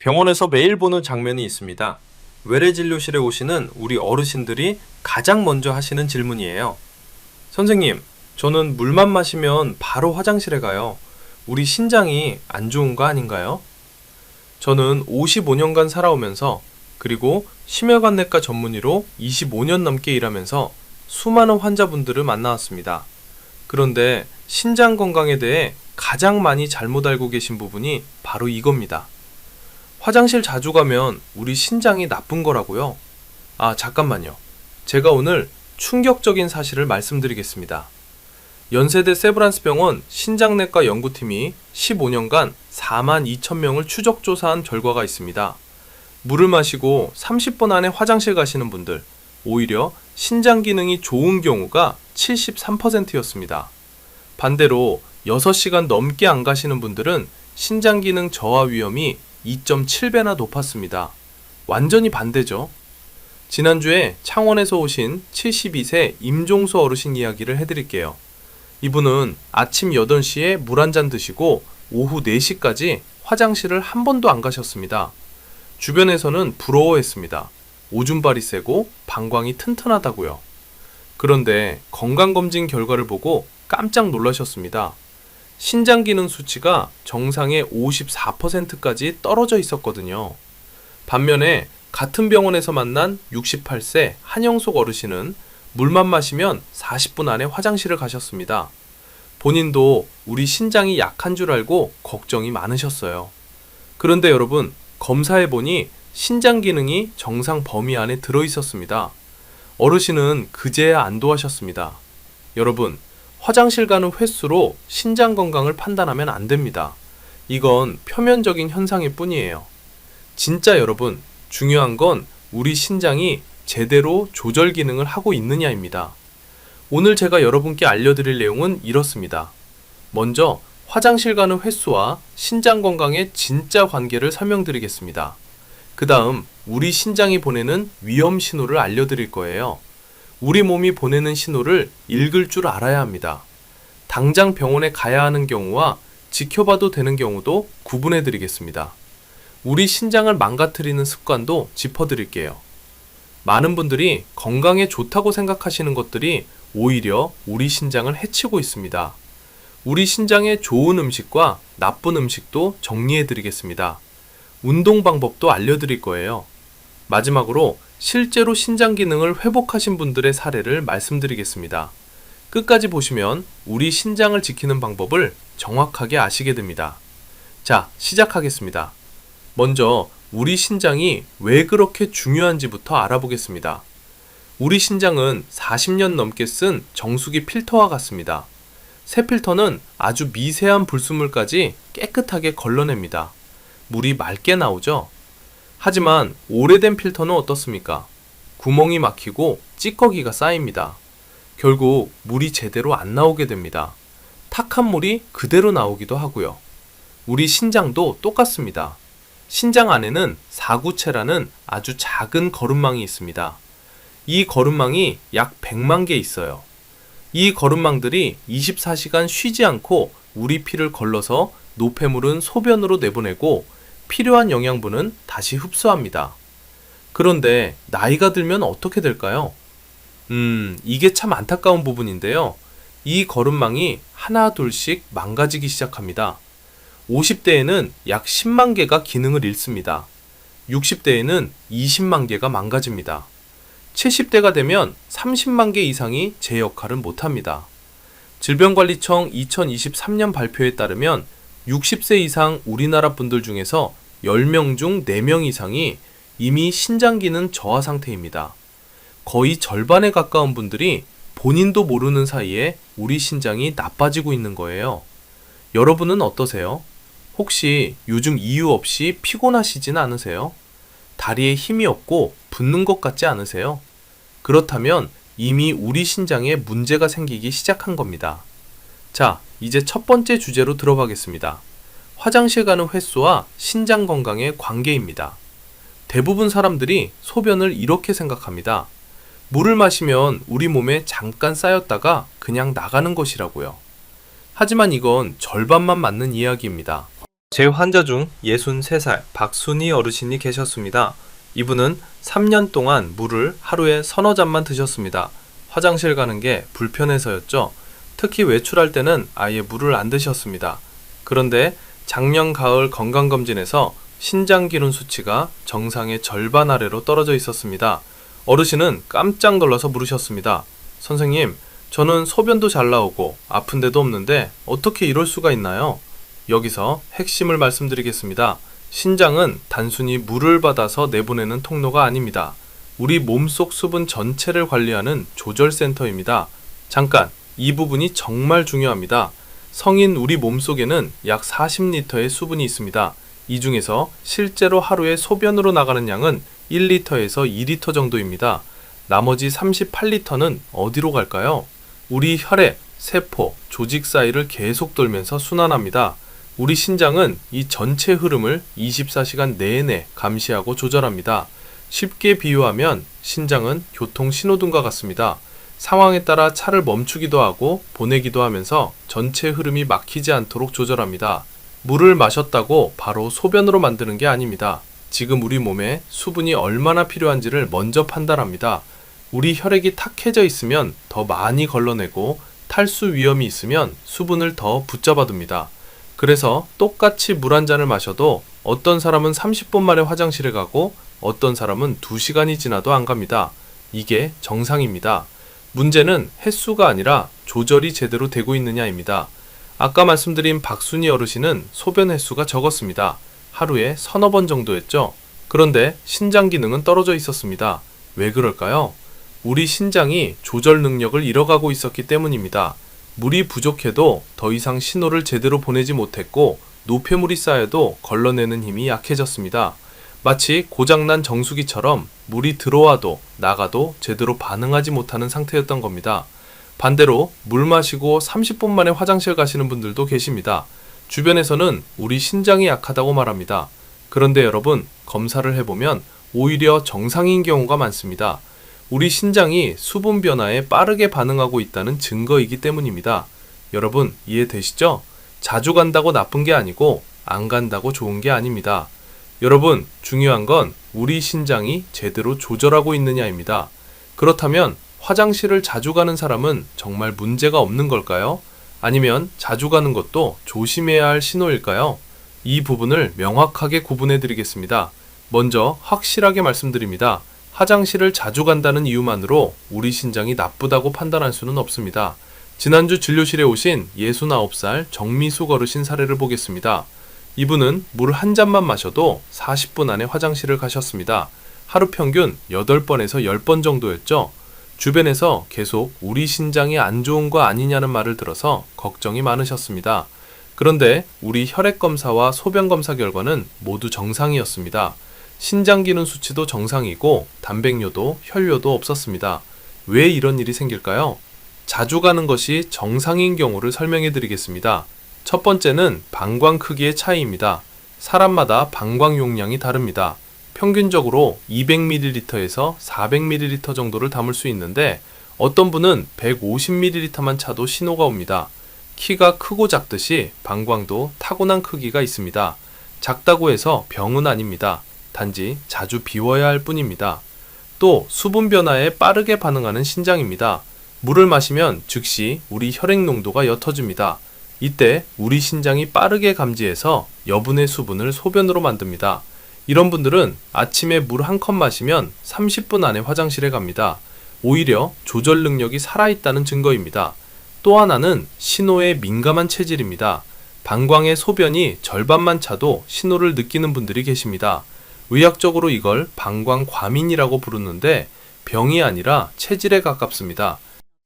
병원에서 매일 보는 장면이 있습니다. 외래진료실에 오시는 우리 어르신들이 가장 먼저 하시는 질문이에요. 선생님, 저는 물만 마시면 바로 화장실에 가요. 우리 신장이 안 좋은 거 아닌가요? 저는 55년간 살아오면서 그리고 심혈관내과 전문의로 25년 넘게 일하면서 수많은 환자분들을 만나왔습니다. 그런데 신장 건강에 대해 가장 많이 잘못 알고 계신 부분이 바로 이겁니다. 화장실 자주 가면 우리 신장이 나쁜 거라고요? 아, 잠깐만요. 제가 오늘 충격적인 사실을 말씀드리겠습니다. 연세대 세브란스 병원 신장내과 연구팀이 15년간 4만 2천 명을 추적 조사한 결과가 있습니다. 물을 마시고 30분 안에 화장실 가시는 분들, 오히려 신장 기능이 좋은 경우가 73%였습니다. 반대로 6시간 넘게 안 가시는 분들은 신장 기능 저하 위험이 2.7배나 높았습니다. 완전히 반대죠. 지난주에 창원에서 오신 72세 임종수 어르신 이야기를 해드릴게요. 이분은 아침 8시에 물 한 잔 드시고 오후 4시까지 화장실을 한 번도 안 가셨습니다. 주변에서는 부러워했습니다. 오줌발이 세고 방광이 튼튼하다고요. 그런데 건강검진 결과를 보고 깜짝 놀라셨습니다. 신장 기능 수치가 정상의 54%까지 떨어져 있었거든요. 반면에 같은 병원에서 만난 68세 한영숙 어르신은 물만 마시면 40분 안에 화장실을 가셨습니다. 본인도 우리 신장이 약한 줄 알고 걱정이 많으셨어요. 그런데 여러분, 검사해보니 신장 기능이 정상 범위 안에 들어 있었습니다. 어르신은 그제야 안도하셨습니다. 여러분, 화장실 가는 횟수로 신장 건강을 판단하면 안 됩니다. 이건 표면적인 현상일 뿐이에요. 진짜 여러분, 중요한 건 우리 신장이 제대로 조절 기능을 하고 있느냐입니다. 오늘 제가 여러분께 알려드릴 내용은 이렇습니다. 먼저 화장실 가는 횟수와 신장 건강의 진짜 관계를 설명드리겠습니다. 그 다음 우리 신장이 보내는 위험 신호를 알려드릴 거예요. 우리 몸이 보내는 신호를 읽을 줄 알아야 합니다. 당장 병원에 가야 하는 경우와 지켜봐도 되는 경우도 구분해 드리겠습니다. 우리 신장을 망가뜨리는 습관도 짚어드릴게요. 많은 분들이 건강에 좋다고 생각하시는 것들이 오히려 우리 신장을 해치고 있습니다. 우리 신장에 좋은 음식과 나쁜 음식도 정리해 드리겠습니다. 운동 방법도 알려드릴 거예요. 마지막으로 실제로 신장 기능을 회복하신 분들의 사례를 말씀드리겠습니다. 끝까지 보시면 우리 신장을 지키는 방법을 정확하게 아시게 됩니다. 자, 시작하겠습니다. 먼저 우리 신장이 왜 그렇게 중요한지부터 알아보겠습니다. 우리 신장은 40년 넘게 쓴 정수기 필터와 같습니다. 새 필터는 아주 미세한 불순물까지 깨끗하게 걸러냅니다. 물이 맑게 나오죠? 하지만 오래된 필터는 어떻습니까? 구멍이 막히고 찌꺼기가 쌓입니다. 결국 물이 제대로 안 나오게 됩니다. 탁한 물이 그대로 나오기도 하고요. 우리 신장도 똑같습니다. 신장 안에는 사구체라는 아주 작은 거름망이 있습니다. 이 거름망이 약 100만 개 있어요. 이 거름망들이 24시간 쉬지 않고 우리 피를 걸러서 노폐물은 소변으로 내보내고 필요한 영양분은 다시 흡수합니다. 그런데 나이가 들면 어떻게 될까요? 이게 참 안타까운 부분인데요. 이 거름망이 하나 둘씩 망가지기 시작합니다. 50대에는 약 10만 개가 기능을 잃습니다. 60대에는 20만 개가 망가집니다. 70대가 되면 30만 개 이상이 제 역할을 못합니다. 질병관리청 2023년 발표에 따르면 60세 이상 우리나라 분들 중에서 10명 중 4명 이상이 이미 신장 기능 저하 상태입니다. 거의 절반에 가까운 분들이 본인도 모르는 사이에 우리 신장이 나빠지고 있는 거예요. 여러분은 어떠세요? 혹시 요즘 이유 없이 피곤하시진 않으세요? 다리에 힘이 없고 붓는 것 같지 않으세요? 그렇다면 이미 우리 신장에 문제가 생기기 시작한 겁니다. 자, 이제 첫 번째 주제로 들어가겠습니다. 화장실 가는 횟수와 신장 건강의 관계입니다. 대부분 사람들이 소변을 이렇게 생각합니다. 물을 마시면 우리 몸에 잠깐 쌓였다가 그냥 나가는 것이라고요. 하지만 이건 절반만 맞는 이야기입니다. 제 환자 중 63살 박순희 어르신이 계셨습니다. 이분은 3년 동안 물을 하루에 서너 잔만 드셨습니다. 화장실 가는 게 불편해서였죠. 특히 외출할 때는 아예 물을 안 드셨습니다. 그런데 작년 가을 건강검진에서 신장기능 수치가 정상의 절반 아래로 떨어져 있었습니다. 어르신은 깜짝 놀라서 물으셨습니다. 선생님, 저는 소변도 잘 나오고 아픈 데도 없는데 어떻게 이럴 수가 있나요? 여기서 핵심을 말씀드리겠습니다. 신장은 단순히 물을 받아서 내보내는 통로가 아닙니다. 우리 몸속 수분 전체를 관리하는 조절센터입니다. 잠깐, 이 부분이 정말 중요합니다. 성인 우리 몸속에는 약 40리터의 수분이 있습니다. 이 중에서 실제로 하루에 소변으로 나가는 양은 1리터에서 2리터 정도입니다. 나머지 38리터는 어디로 갈까요? 우리 혈액, 세포, 조직 사이를 계속 돌면서 순환합니다. 우리 신장은 이 전체 흐름을 24시간 내내 감시하고 조절합니다. 쉽게 비유하면 신장은 교통 신호등과 같습니다. 상황에 따라 차를 멈추기도 하고 보내기도 하면서 전체 흐름이 막히지 않도록 조절합니다. 물을 마셨다고 바로 소변으로 만드는 게 아닙니다. 지금 우리 몸에 수분이 얼마나 필요한지를 먼저 판단합니다. 우리 혈액이 탁해져 있으면 더 많이 걸러내고 탈수 위험이 있으면 수분을 더 붙잡아둡니다. 그래서 똑같이 물 한 잔을 마셔도 어떤 사람은 30분 만에 화장실에 가고 어떤 사람은 2시간이 지나도 안 갑니다. 이게 정상입니다. 문제는 횟수가 아니라 조절이 제대로 되고 있느냐입니다. 아까 말씀드린 박순희 어르신은 소변 횟수가 적었습니다. 하루에 서너 번 정도였죠. 그런데 신장 기능은 떨어져 있었습니다. 왜 그럴까요? 우리 신장이 조절 능력을 잃어가고 있었기 때문입니다. 물이 부족해도 더 이상 신호를 제대로 보내지 못했고 노폐물이 쌓여도 걸러내는 힘이 약해졌습니다. 마치 고장난 정수기처럼 물이 들어와도 나가도 제대로 반응하지 못하는 상태였던 겁니다. 반대로 물 마시고 30분 만에 화장실 가시는 분들도 계십니다. 주변에서는 우리 신장이 약하다고 말합니다. 그런데 여러분, 검사를 해보면 오히려 정상인 경우가 많습니다. 우리 신장이 수분 변화에 빠르게 반응하고 있다는 증거이기 때문입니다. 여러분, 이해되시죠? 자주 간다고 나쁜 게 아니고 안 간다고 좋은 게 아닙니다. 여러분, 중요한 건 우리 신장이 제대로 조절하고 있느냐입니다. 그렇다면 화장실을 자주 가는 사람은 정말 문제가 없는 걸까요? 아니면 자주 가는 것도 조심해야 할 신호일까요? 이 부분을 명확하게 구분해 드리겠습니다. 먼저 확실하게 말씀드립니다. 화장실을 자주 간다는 이유만으로 우리 신장이 나쁘다고 판단할 수는 없습니다. 지난주 진료실에 오신 69살 정미숙 어르신 사례를 보겠습니다. 이분은 물 한 잔만 마셔도 40분 안에 화장실을 가셨습니다. 하루 평균 8번에서 10번 정도였죠. 주변에서 계속 우리 신장이 안 좋은 거 아니냐는 말을 들어서 걱정이 많으셨습니다. 그런데 우리 혈액 검사와 소변 검사 결과는 모두 정상이었습니다. 신장 기능 수치도 정상이고 단백뇨도 혈뇨도 없었습니다. 왜 이런 일이 생길까요? 자주 가는 것이 정상인 경우를 설명해 드리겠습니다. 첫 번째는 방광 크기의 차이입니다. 사람마다 방광 용량이 다릅니다. 평균적으로 200ml에서 400ml 정도를 담을 수 있는데 어떤 분은 150ml만 차도 신호가 옵니다. 키가 크고 작듯이 방광도 타고난 크기가 있습니다. 작다고 해서 병은 아닙니다. 단지 자주 비워야 할 뿐입니다. 또 수분 변화에 빠르게 반응하는 신장입니다. 물을 마시면 즉시 우리 혈액 농도가 옅어집니다. 이때 우리 신장이 빠르게 감지해서 여분의 수분을 소변으로 만듭니다. 이런 분들은 아침에 물 한 컵 마시면 30분 안에 화장실에 갑니다. 오히려 조절 능력이 살아있다는 증거입니다. 또 하나는 신호에 민감한 체질입니다. 방광의 소변이 절반만 차도 신호를 느끼는 분들이 계십니다. 의학적으로 이걸 방광 과민이라고 부르는데 병이 아니라 체질에 가깝습니다.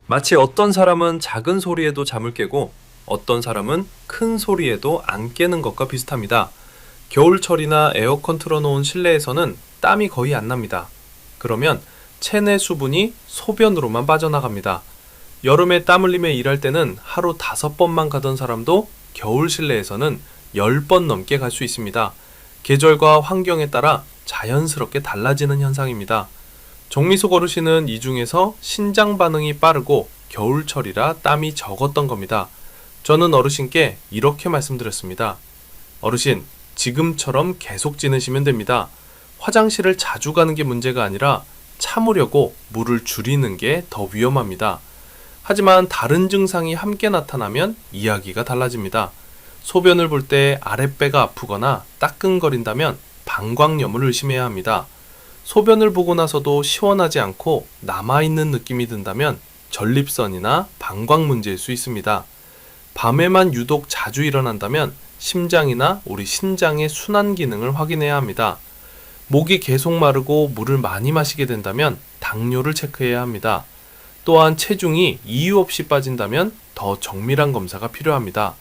마치 어떤 사람은 작은 소리에도 잠을 깨고 어떤 사람은 큰 소리에도 안 깨는 것과 비슷합니다. 겨울철이나 에어컨 틀어놓은 실내에서는 땀이 거의 안 납니다. 그러면 체내 수분이 소변으로만 빠져나갑니다. 여름에 땀 흘리며 일할 때는 하루 5번만 가던 사람도 겨울 실내에서는 10번 넘게 갈 수 있습니다. 계절과 환경에 따라 자연스럽게 달라지는 현상입니다. 정미숙 어르신은 이 중에서 신장 반응이 빠르고 겨울철이라 땀이 적었던 겁니다. 저는 어르신께 이렇게 말씀드렸습니다. 어르신, 지금처럼 계속 지내시면 됩니다. 화장실을 자주 가는 게 문제가 아니라 참으려고 물을 줄이는 게 더 위험합니다. 하지만 다른 증상이 함께 나타나면 이야기가 달라집니다. 소변을 볼 때 아랫배가 아프거나 따끔거린다면 방광염을 의심해야 합니다. 소변을 보고 나서도 시원하지 않고 남아있는 느낌이 든다면 전립선이나 방광 문제일 수 있습니다. 밤에만 유독 자주 일어난다면 심장이나 우리 신장의 순환 기능을 확인해야 합니다. 목이 계속 마르고 물을 많이 마시게 된다면 당뇨를 체크해야 합니다. 또한 체중이 이유 없이 빠진다면 더 정밀한 검사가 필요합니다.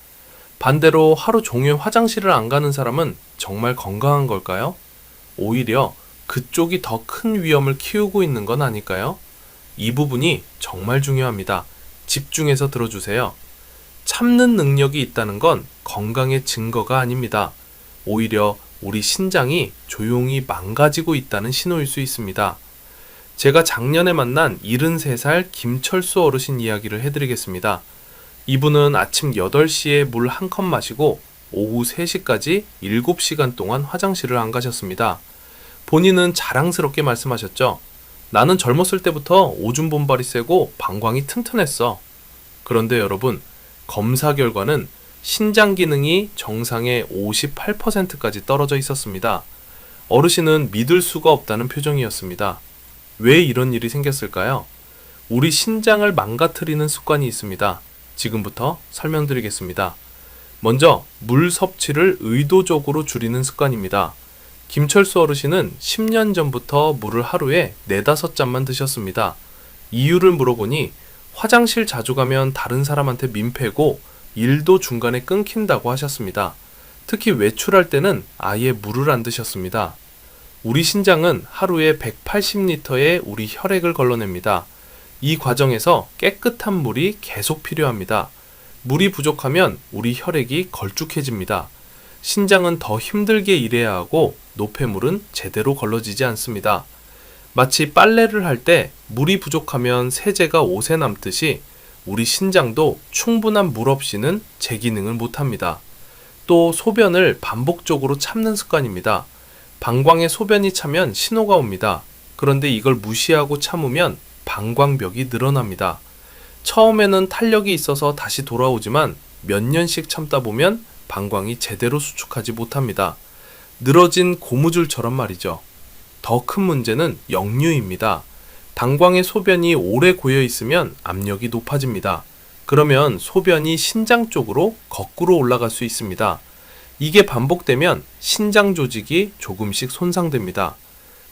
반대로 하루 종일 화장실을 안 가는 사람은 정말 건강한 걸까요? 오히려 그쪽이 더 큰 위험을 키우고 있는 건 아닐까요? 이 부분이 정말 중요합니다. 집중해서 들어주세요. 참는 능력이 있다는 건 건강의 증거가 아닙니다. 오히려 우리 신장이 조용히 망가지고 있다는 신호일 수 있습니다. 제가 작년에 만난 73살 김철수 어르신 이야기를 해드리겠습니다. 이분은 아침 8시에 물 한 컵 마시고 오후 3시까지 7시간 동안 화장실을 안 가셨습니다. 본인은 자랑스럽게 말씀하셨죠. 나는 젊었을 때부터 오줌 본발이 세고 방광이 튼튼했어. 그런데 여러분, 검사 결과는 신장 기능이 정상의 58%까지 떨어져 있었습니다. 어르신은 믿을 수가 없다는 표정이었습니다. 왜 이런 일이 생겼을까요? 우리 신장을 망가뜨리는 습관이 있습니다. 지금부터 설명드리겠습니다. 먼저 물 섭취를 의도적으로 줄이는 습관입니다. 김철수 어르신은 10년 전부터 물을 하루에 4-5잔만 드셨습니다. 이유를 물어보니 화장실 자주 가면 다른 사람한테 민폐고 일도 중간에 끊긴다고 하셨습니다. 특히 외출할 때는 아예 물을 안 드셨습니다. 우리 신장은 하루에 180리터의 우리 혈액을 걸러냅니다. 이 과정에서 깨끗한 물이 계속 필요합니다. 물이 부족하면 우리 혈액이 걸쭉해집니다. 신장은 더 힘들게 일해야 하고 노폐물은 제대로 걸러지지 않습니다. 마치 빨래를 할 때 물이 부족하면 세제가 옷에 남듯이 우리 신장도 충분한 물 없이는 제 기능을 못합니다. 또 소변을 반복적으로 참는 습관입니다. 방광에 소변이 차면 신호가 옵니다. 그런데 이걸 무시하고 참으면 방광벽이 늘어납니다. 처음에는 탄력이 있어서 다시 돌아오지만 몇 년씩 참다 보면 방광이 제대로 수축하지 못합니다. 늘어진 고무줄처럼 말이죠. 더 큰 문제는 역류입니다. 방광에 소변이 오래 고여 있으면 압력이 높아집니다. 그러면 소변이 신장 쪽으로 거꾸로 올라갈 수 있습니다. 이게 반복되면 신장 조직이 조금씩 손상됩니다.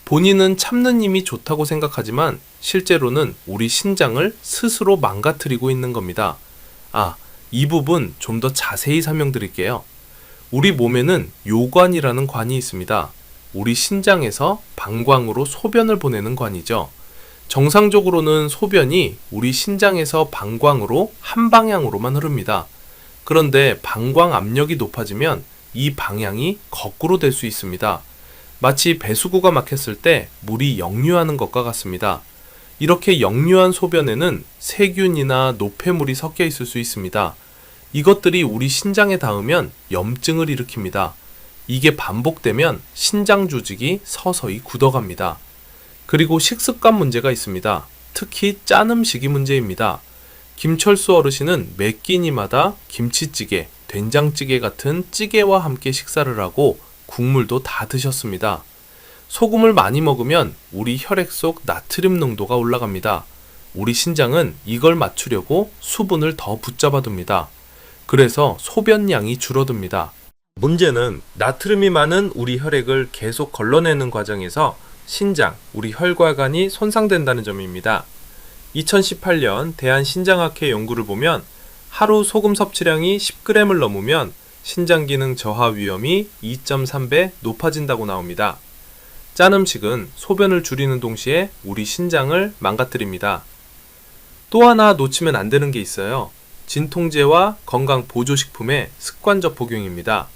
본인은 참는 힘이 좋다고 생각하지만 실제로는 우리 신장을 스스로 망가뜨리고 있는 겁니다. 이 부분 좀 더 자세히 설명드릴게요. 우리 몸에는 요관이라는 관이 있습니다. 우리 신장에서 방광으로 소변을 보내는 관이죠. 정상적으로는 소변이 우리 신장에서 방광으로 한 방향으로만 흐릅니다. 그런데 방광 압력이 높아지면 이 방향이 거꾸로 될 수 있습니다. 마치 배수구가 막혔을 때 물이 역류하는 것과 같습니다. 이렇게 역류한 소변에는 세균이나 노폐물이 섞여 있을 수 있습니다. 이것들이 우리 신장에 닿으면 염증을 일으킵니다. 이게 반복되면 신장 조직이 서서히 굳어갑니다. 그리고 식습관 문제가 있습니다. 특히 짠 음식이 문제입니다. 김철수 어르신은 매 끼니마다 김치찌개, 된장찌개 같은 찌개와 함께 식사를 하고 국물도 다 드셨습니다. 소금을 많이 먹으면 우리 혈액 속 나트륨 농도가 올라갑니다. 우리 신장은 이걸 맞추려고 수분을 더 붙잡아둡니다. 그래서 소변량이 줄어듭니다. 문제는 나트륨이 많은 우리 혈액을 계속 걸러내는 과정에서 신장, 우리 혈관이 손상된다는 점입니다. 2018년 대한신장학회 연구를 보면 하루 소금 섭취량이 10g을 넘으면 신장 기능 저하 위험이 2.3배 높아진다고 나옵니다. 짠 음식은 소변을 줄이는 동시에 우리 신장을 망가뜨립니다. 또 하나 놓치면 안 되는 게 있어요. 진통제와 건강보조식품의 습관적 복용입니다.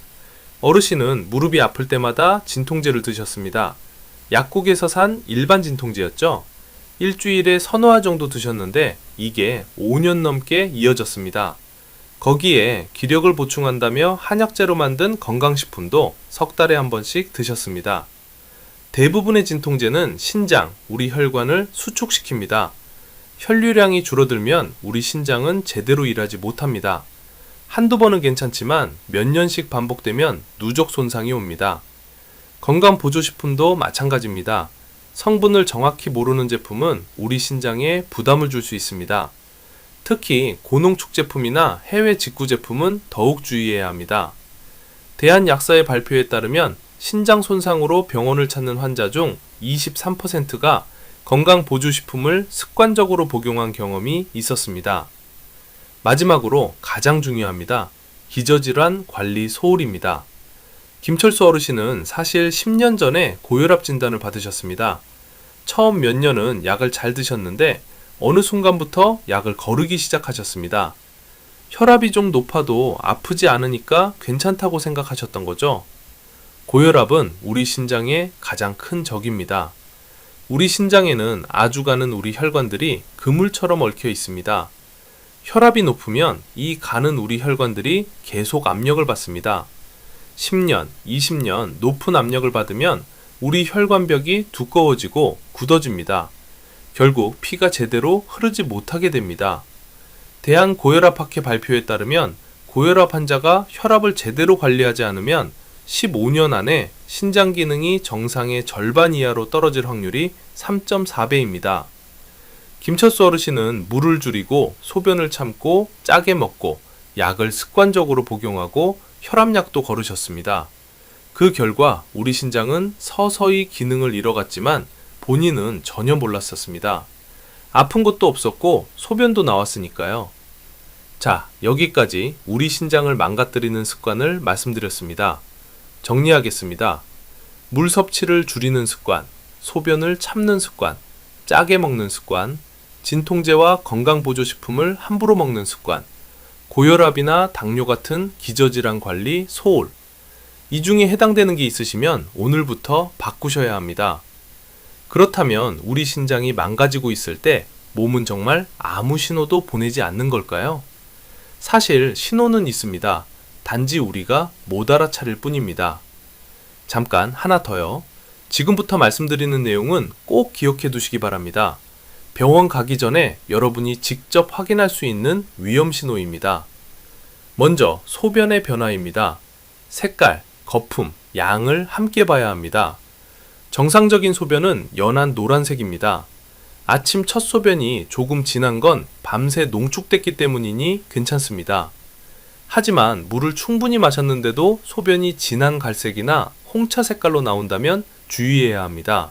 어르신은 무릎이 아플 때마다 진통제를 드셨습니다. 약국에서 산 일반 진통제였죠. 일주일에 서너 알 정도 드셨는데 이게 5년 넘게 이어졌습니다. 거기에 기력을 보충한다며 한약재로 만든 건강식품도 석 달에 한 번씩 드셨습니다. 대부분의 진통제는 신장, 우리 혈관을 수축시킵니다. 혈류량이 줄어들면 우리 신장은 제대로 일하지 못합니다. 한두 번은 괜찮지만 몇 년씩 반복되면 누적 손상이 옵니다. 건강보조식품도 마찬가지입니다. 성분을 정확히 모르는 제품은 우리 신장에 부담을 줄 수 있습니다. 특히 고농축 제품이나 해외 직구 제품은 더욱 주의해야 합니다. 대한약사의 발표에 따르면 신장 손상으로 병원을 찾는 환자 중 23%가 건강보조식품을 습관적으로 복용한 경험이 있었습니다. 마지막으로 가장 중요합니다. 기저질환 관리 소홀입니다. 김철수 어르신은 사실 10년 전에 고혈압 진단을 받으셨습니다. 처음 몇 년은 약을 잘 드셨는데 어느 순간부터 약을 거르기 시작하셨습니다. 혈압이 좀 높아도 아프지 않으니까 괜찮다고 생각하셨던 거죠. 고혈압은 우리 신장의 가장 큰 적입니다. 우리 신장에는 아주 가는 우리 혈관들이 그물처럼 얽혀 있습니다. 혈압이 높으면 이 가는 우리 혈관들이 계속 압력을 받습니다. 10년, 20년 높은 압력을 받으면 우리 혈관벽이 두꺼워지고 굳어집니다. 결국 피가 제대로 흐르지 못하게 됩니다. 대한고혈압학회 발표에 따르면 고혈압 환자가 혈압을 제대로 관리하지 않으면 15년 안에 신장 기능이 정상의 절반 이하로 떨어질 확률이 3.4배입니다. 김철수 어르신은 물을 줄이고 소변을 참고 짜게 먹고 약을 습관적으로 복용하고 혈압약도 거르셨습니다. 그 결과 우리 신장은 서서히 기능을 잃어갔지만 본인은 전혀 몰랐었습니다. 아픈 것도 없었고 소변도 나왔으니까요. 자, 여기까지 우리 신장을 망가뜨리는 습관을 말씀드렸습니다. 정리하겠습니다. 물 섭취를 줄이는 습관, 소변을 참는 습관, 짜게 먹는 습관, 진통제와 건강보조식품을 함부로 먹는 습관, 고혈압이나 당뇨 같은 기저질환 관리 소홀. 이 중에 해당되는 게 있으시면 오늘부터 바꾸셔야 합니다. 그렇다면 우리 신장이 망가지고 있을 때 몸은 정말 아무 신호도 보내지 않는 걸까요? 사실 신호는 있습니다. 단지 우리가 못 알아차릴 뿐입니다. 잠깐 하나 더요. 지금부터 말씀드리는 내용은 꼭 기억해 두시기 바랍니다. 병원 가기 전에 여러분이 직접 확인할 수 있는 위험 신호입니다. 먼저 소변의 변화입니다. 색깔, 거품, 양을 함께 봐야 합니다. 정상적인 소변은 연한 노란색입니다. 아침 첫 소변이 조금 진한 건 밤새 농축됐기 때문이니 괜찮습니다. 하지만 물을 충분히 마셨는데도 소변이 진한 갈색이나 홍차 색깔로 나온다면 주의해야 합니다.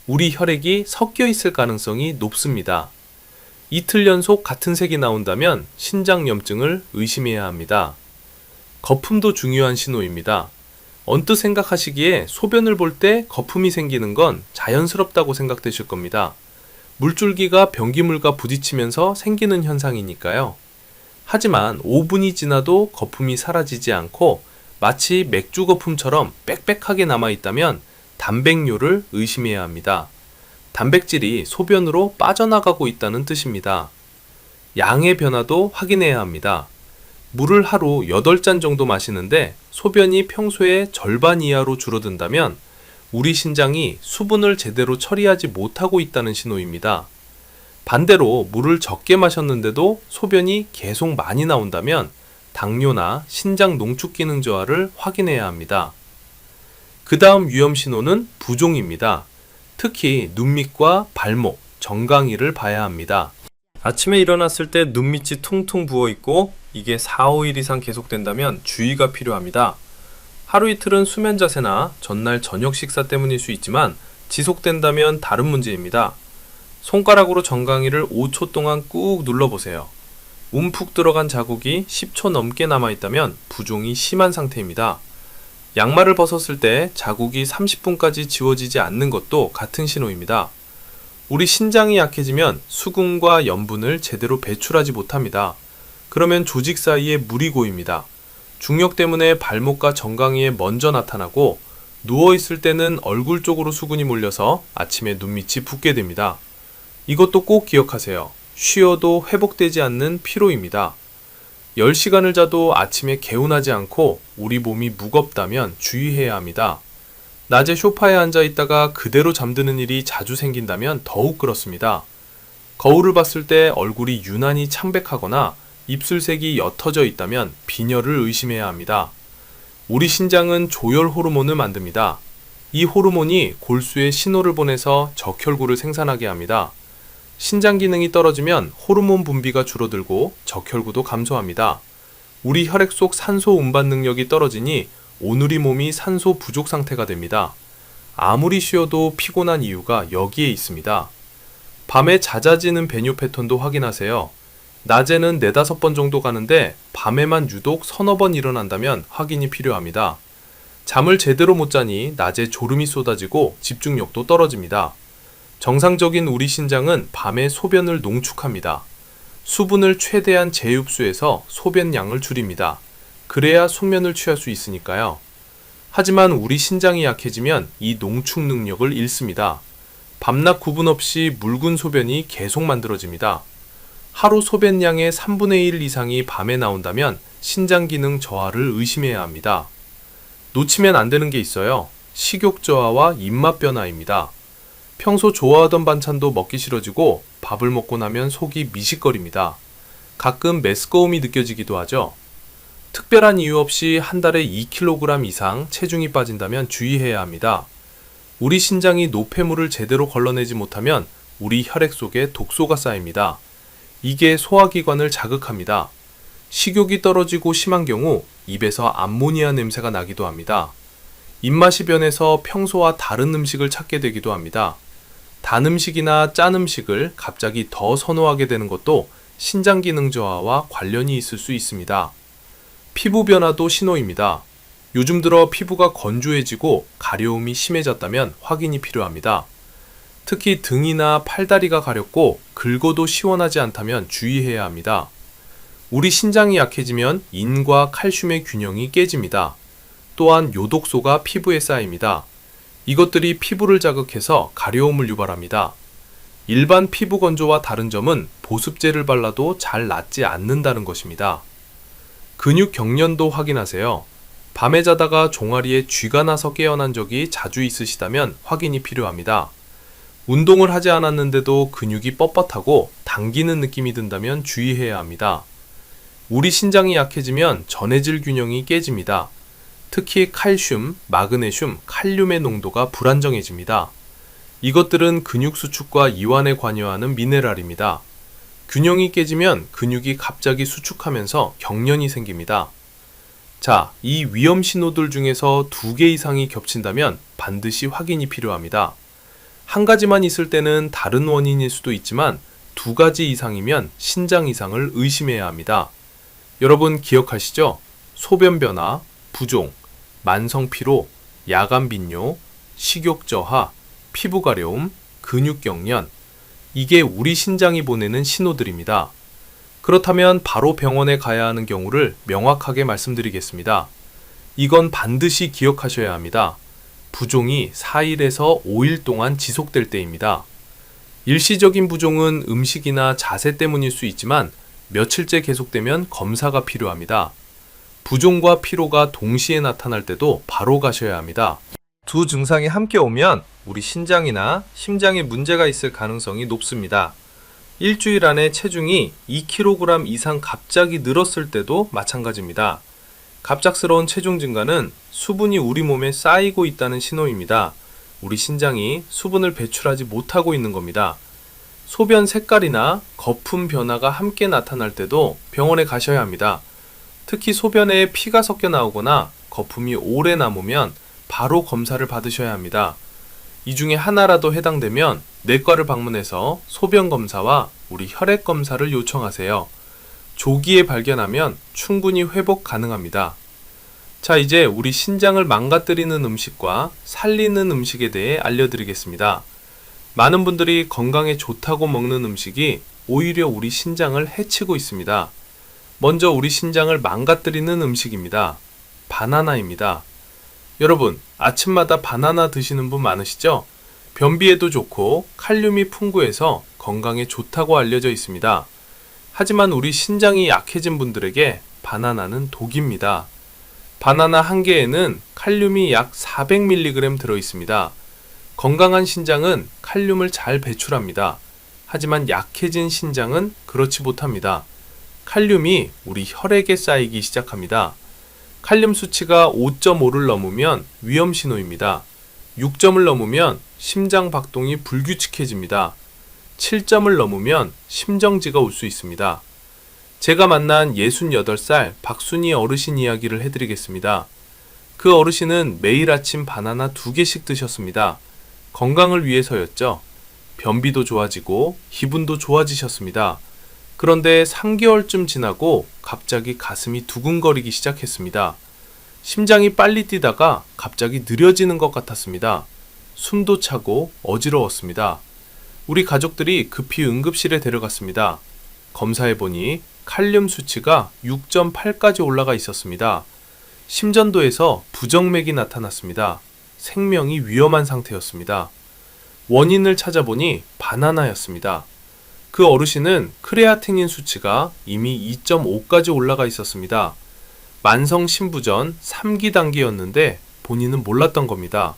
우리 혈액이 섞여 있을 가능성이 높습니다. 이틀 연속 같은 색이 나온다면 신장염증을 의심해야 합니다. 거품도 중요한 신호입니다. 언뜻 생각하시기에 소변을 볼 때 거품이 생기는 건 자연스럽다고 생각되실 겁니다. 물줄기가 변기물과 부딪히면서 생기는 현상이니까요. 하지만 5분이 지나도 거품이 사라지지 않고 마치 맥주 거품처럼 빽빽하게 남아있다면 단백뇨를 의심해야 합니다. 단백질이 소변으로 빠져나가고 있다는 뜻입니다. 양의 변화도 확인해야 합니다. 물을 하루 8잔 정도 마시는데 소변이 평소의 절반 이하로 줄어든다면 우리 신장이 수분을 제대로 처리하지 못하고 있다는 신호입니다. 반대로 물을 적게 마셨는데도 소변이 계속 많이 나온다면 당뇨나 신장 농축 기능 저하를 확인해야 합니다. 그 다음 위험 신호는 부종입니다. 특히 눈 밑과 발목, 정강이를 봐야 합니다. 아침에 일어났을 때 눈 밑이 퉁퉁 부어 있고 이게 4, 5일 이상 계속된다면 주의가 필요합니다. 하루 이틀은 수면 자세나 전날 저녁 식사 때문일 수 있지만 지속된다면 다른 문제입니다. 손가락으로 정강이를 5초 동안 꾹 눌러보세요. 움푹 들어간 자국이 10초 넘게 남아있다면 부종이 심한 상태입니다. 양말을 벗었을 때 자국이 30분까지 지워지지 않는 것도 같은 신호입니다. 우리 신장이 약해지면 수분과 염분을 제대로 배출하지 못합니다. 그러면 조직 사이에 물이 고입니다. 중력 때문에 발목과 정강이에 먼저 나타나고 누워있을 때는 얼굴 쪽으로 수분이 몰려서 아침에 눈밑이 붓게 됩니다. 이것도 꼭 기억하세요. 쉬어도 회복되지 않는 피로입니다. 10시간을 자도 아침에 개운하지 않고 우리 몸이 무겁다면 주의해야 합니다. 낮에 소파에 앉아 있다가 그대로 잠드는 일이 자주 생긴다면 더욱 그렇습니다. 거울을 봤을 때 얼굴이 유난히 창백하거나 입술색이 옅어져 있다면 빈혈을 의심해야 합니다. 우리 신장은 조혈 호르몬을 만듭니다. 이 호르몬이 골수에 신호를 보내서 적혈구를 생산하게 합니다. 신장 기능이 떨어지면 호르몬 분비가 줄어들고 적혈구도 감소합니다. 우리 혈액 속 산소 운반 능력이 떨어지니 오누리 몸이 산소 부족 상태가 됩니다. 아무리 쉬어도 피곤한 이유가 여기에 있습니다. 밤에 잦아지는 배뇨 패턴도 확인하세요. 낮에는 4-5번 정도 가는데 밤에만 유독 서너 번 일어난다면 확인이 필요합니다. 잠을 제대로 못 자니 낮에 졸음이 쏟아지고 집중력도 떨어집니다. 정상적인 우리 신장은 밤에 소변을 농축합니다. 수분을 최대한 재흡수해서 소변량을 줄입니다. 그래야 숙면을 취할 수 있으니까요. 하지만 우리 신장이 약해지면 이 농축 능력을 잃습니다. 밤낮 구분 없이 묽은 소변이 계속 만들어집니다. 하루 소변량의 3분의 1 이상이 밤에 나온다면 신장 기능 저하를 의심해야 합니다. 놓치면 안 되는 게 있어요. 식욕 저하와 입맛 변화입니다. 평소 좋아하던 반찬도 먹기 싫어지고 밥을 먹고 나면 속이 미식거립니다. 가끔 메스꺼움이 느껴지기도 하죠. 특별한 이유 없이 한 달에 2kg 이상 체중이 빠진다면 주의해야 합니다. 우리 신장이 노폐물을 제대로 걸러내지 못하면 우리 혈액 속에 독소가 쌓입니다. 이게 소화기관을 자극합니다. 식욕이 떨어지고 심한 경우 입에서 암모니아 냄새가 나기도 합니다. 입맛이 변해서 평소와 다른 음식을 찾게 되기도 합니다. 단 음식이나 짠 음식을 갑자기 더 선호하게 되는 것도 신장 기능 저하와 관련이 있을 수 있습니다. 피부 변화도 신호입니다. 요즘 들어 피부가 건조해지고 가려움이 심해졌다면 확인이 필요합니다. 특히 등이나 팔다리가 가렵고 긁어도 시원하지 않다면 주의해야 합니다. 우리 신장이 약해지면 인과 칼슘의 균형이 깨집니다. 또한 요독소가 피부에 쌓입니다. 이것들이 피부를 자극해서 가려움을 유발합니다. 일반 피부 건조와 다른 점은 보습제를 발라도 잘 낫지 않는다는 것입니다. 근육 경련도 확인하세요. 밤에 자다가 종아리에 쥐가 나서 깨어난 적이 자주 있으시다면 확인이 필요합니다. 운동을 하지 않았는데도 근육이 뻣뻣하고 당기는 느낌이 든다면 주의해야 합니다. 우리 신장이 약해지면 전해질 균형이 깨집니다. 특히 칼슘, 마그네슘, 칼륨의 농도가 불안정해집니다. 이것들은 근육 수축과 이완에 관여하는 미네랄입니다. 균형이 깨지면 근육이 갑자기 수축하면서 경련이 생깁니다. 자, 이 위험 신호들 중에서 2개 이상이 겹친다면 반드시 확인이 필요합니다. 한 가지만 있을 때는 다른 원인일 수도 있지만 2가지 이상이면 신장 이상을 의심해야 합니다. 여러분 기억하시죠? 소변 변화, 부종, 만성 피로, 야간 빈뇨, 식욕 저하, 피부 가려움, 근육 경련, 이게 우리 신장이 보내는 신호들입니다. 그렇다면 바로 병원에 가야 하는 경우를 명확하게 말씀드리겠습니다. 이건 반드시 기억하셔야 합니다. 부종이 4일에서 5일 동안 지속될 때입니다. 일시적인 부종은 음식이나 자세 때문일 수 있지만 며칠째 계속되면 검사가 필요합니다. 부종과 피로가 동시에 나타날 때도 바로 가셔야 합니다. 두 증상이 함께 오면 우리 신장이나 심장에 문제가 있을 가능성이 높습니다. 일주일 안에 체중이 2kg 이상 갑자기 늘었을 때도 마찬가지입니다. 갑작스러운 체중 증가는 수분이 우리 몸에 쌓이고 있다는 신호입니다. 우리 신장이 수분을 배출하지 못하고 있는 겁니다. 소변 색깔이나 거품 변화가 함께 나타날 때도 병원에 가셔야 합니다. 특히 소변에 피가 섞여 나오거나 거품이 오래 남으면 바로 검사를 받으셔야 합니다. 이 중에 하나라도 해당되면 내과를 방문해서 소변 검사와 우리 혈액 검사를 요청하세요. 조기에 발견하면 충분히 회복 가능합니다. 자, 이제 우리 신장을 망가뜨리는 음식과 살리는 음식에 대해 알려드리겠습니다. 많은 분들이 건강에 좋다고 먹는 음식이 오히려 우리 신장을 해치고 있습니다. 먼저 우리 신장을 망가뜨리는 음식입니다. 바나나입니다. 여러분, 아침마다 바나나 드시는 분 많으시죠? 변비에도 좋고 칼륨이 풍부해서 건강에 좋다고 알려져 있습니다. 하지만 우리 신장이 약해진 분들에게 바나나는 독입니다. 바나나 한 개에는 칼륨이 약 400mg 들어 있습니다. 건강한 신장은 칼륨을 잘 배출합니다. 하지만 약해진 신장은 그렇지 못합니다. 칼륨이 우리 혈액에 쌓이기 시작합니다. 칼륨 수치가 5.5를 넘으면 위험 신호입니다. 6점을 넘으면 심장 박동이 불규칙해집니다. 7점을 넘으면 심정지가 올 수 있습니다. 제가 만난 68살 박순희 어르신 이야기를 해드리겠습니다. 그 어르신은 매일 아침 바나나 2개씩 드셨습니다. 건강을 위해서였죠. 변비도 좋아지고 기분도 좋아지셨습니다. 그런데 3개월쯤 지나고 갑자기 가슴이 두근거리기 시작했습니다. 심장이 빨리 뛰다가 갑자기 느려지는 것 같았습니다. 숨도 차고 어지러웠습니다. 우리 가족들이 급히 응급실에 데려갔습니다. 검사해보니 칼륨 수치가 6.8까지 올라가 있었습니다. 심전도에서 부정맥이 나타났습니다. 생명이 위험한 상태였습니다. 원인을 찾아보니 바나나였습니다. 그 어르신은 크레아티닌 수치가 이미 2.5까지 올라가 있었습니다. 만성 신부전 3기 단계였는데 본인은 몰랐던 겁니다.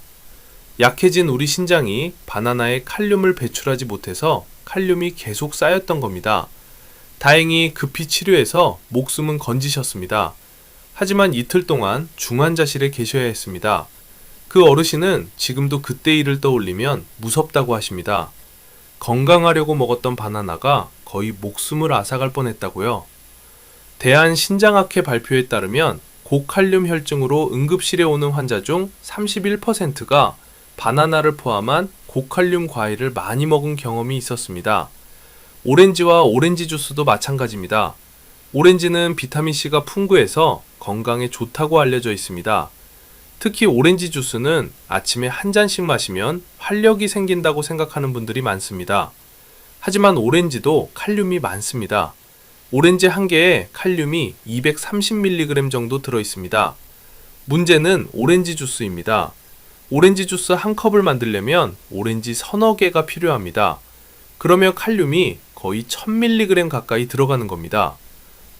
약해진 우리 신장이 바나나에 칼륨을 배출하지 못해서 칼륨이 계속 쌓였던 겁니다. 다행히 급히 치료해서 목숨은 건지셨습니다. 하지만 이틀 동안 중환자실에 계셔야 했습니다. 그 어르신은 지금도 그때 일을 떠올리면 무섭다고 하십니다. 건강하려고 먹었던 바나나가 거의 목숨을 앗아갈 뻔했다고요. 대한신장학회 발표에 따르면 고칼륨 혈증으로 응급실에 오는 환자 중 31%가 바나나를 포함한 고칼륨 과일을 많이 먹은 경험이 있었습니다. 오렌지와 오렌지 주스도 마찬가지입니다. 오렌지는 비타민C가 풍부해서 건강에 좋다고 알려져 있습니다. 특히 오렌지 주스는 아침에 한 잔씩 마시면 활력이 생긴다고 생각하는 분들이 많습니다. 하지만 오렌지도 칼륨이 많습니다. 오렌지 한 개에 칼륨이 230mg 정도 들어 있습니다. 문제는 오렌지 주스입니다. 오렌지 주스 한 컵을 만들려면 오렌지 서너 개가 필요합니다. 그러면 칼륨이 거의 1000mg 가까이 들어가는 겁니다.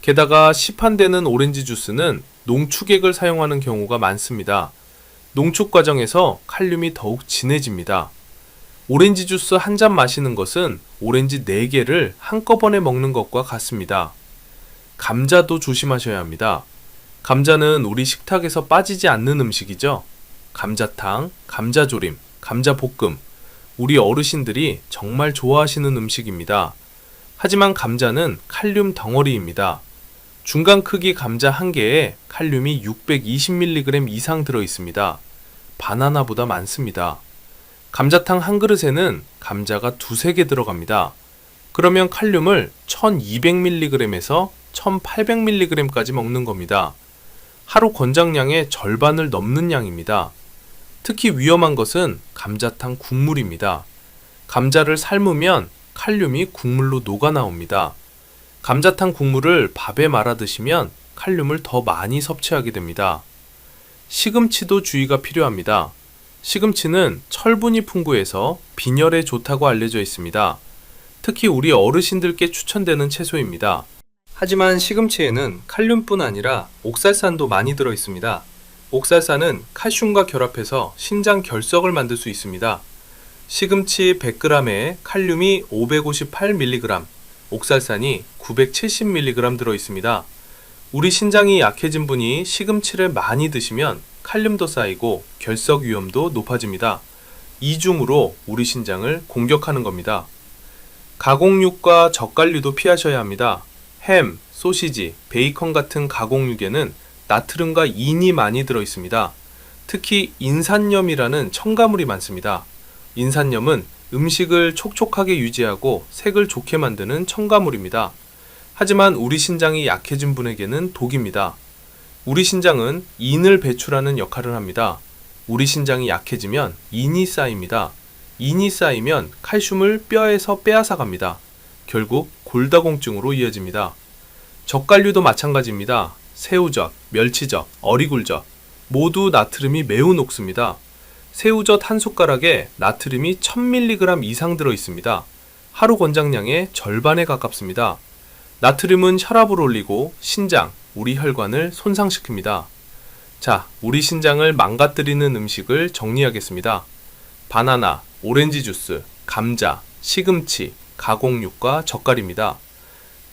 게다가 시판되는 오렌지 주스는 농축액을 사용하는 경우가 많습니다. 농축 과정에서 칼륨이 더욱 진해집니다. 오렌지 주스 한 잔 마시는 것은 오렌지 4개를 한꺼번에 먹는 것과 같습니다. 감자도 조심하셔야 합니다. 감자는 우리 식탁에서 빠지지 않는 음식이죠. 감자탕, 감자조림, 감자볶음, 우리 어르신들이 정말 좋아하시는 음식입니다. 하지만 감자는 칼륨 덩어리입니다. 중간 크기 감자 한 개에 칼륨이 620mg 이상 들어 있습니다. 바나나보다 많습니다. 감자탕 한 그릇에는 감자가 2-3개 들어갑니다. 그러면 칼륨을 1200mg에서 1800mg까지 먹는 겁니다. 하루 권장량의 절반을 넘는 양입니다. 특히 위험한 것은 감자탕 국물입니다. 감자를 삶으면 칼륨이 국물로 녹아 나옵니다. 감자탕 국물을 밥에 말아 드시면 칼륨을 더 많이 섭취하게 됩니다. 시금치도 주의가 필요합니다. 시금치는 철분이 풍부해서 빈혈에 좋다고 알려져 있습니다. 특히 우리 어르신들께 추천되는 채소입니다. 하지만 시금치에는 칼륨뿐 아니라 옥살산도 많이 들어 있습니다. 옥살산은 칼슘과 결합해서 신장 결석을 만들 수 있습니다. 시금치 100g에 칼륨이 558mg, 옥살산이 970mg 들어 있습니다. 우리 신장이 약해진 분이 시금치를 많이 드시면 칼륨도 쌓이고 결석 위험도 높아집니다. 이중으로 우리 신장을 공격하는 겁니다. 가공육과 젓갈류도 피하셔야 합니다. 햄, 소시지, 베이컨 같은 가공육에는 나트륨과 인이 많이 들어 있습니다. 특히 인산염이라는 첨가물이 많습니다. 인산염은 음식을 촉촉하게 유지하고 색을 좋게 만드는 첨가물입니다. 하지만 우리 신장이 약해진 분에게는 독입니다. 우리 신장은 인을 배출하는 역할을 합니다. 우리 신장이 약해지면 인이 쌓입니다. 인이 쌓이면 칼슘을 뼈에서 빼앗아 갑니다. 결국 골다공증으로 이어집니다. 젓갈류도 마찬가지입니다. 새우젓, 멸치젓, 어리굴젓 모두 나트륨이 매우 높습니다. 새우젓 한 숟가락에 나트륨이 1000mg 이상 들어 있습니다. 하루 권장량의 절반에 가깝습니다. 나트륨은 혈압을 올리고 신장, 우리 혈관을 손상시킵니다. 자, 우리 신장을 망가뜨리는 음식을 정리하겠습니다. 바나나, 오렌지 주스, 감자, 시금치, 가공육과 젓갈입니다.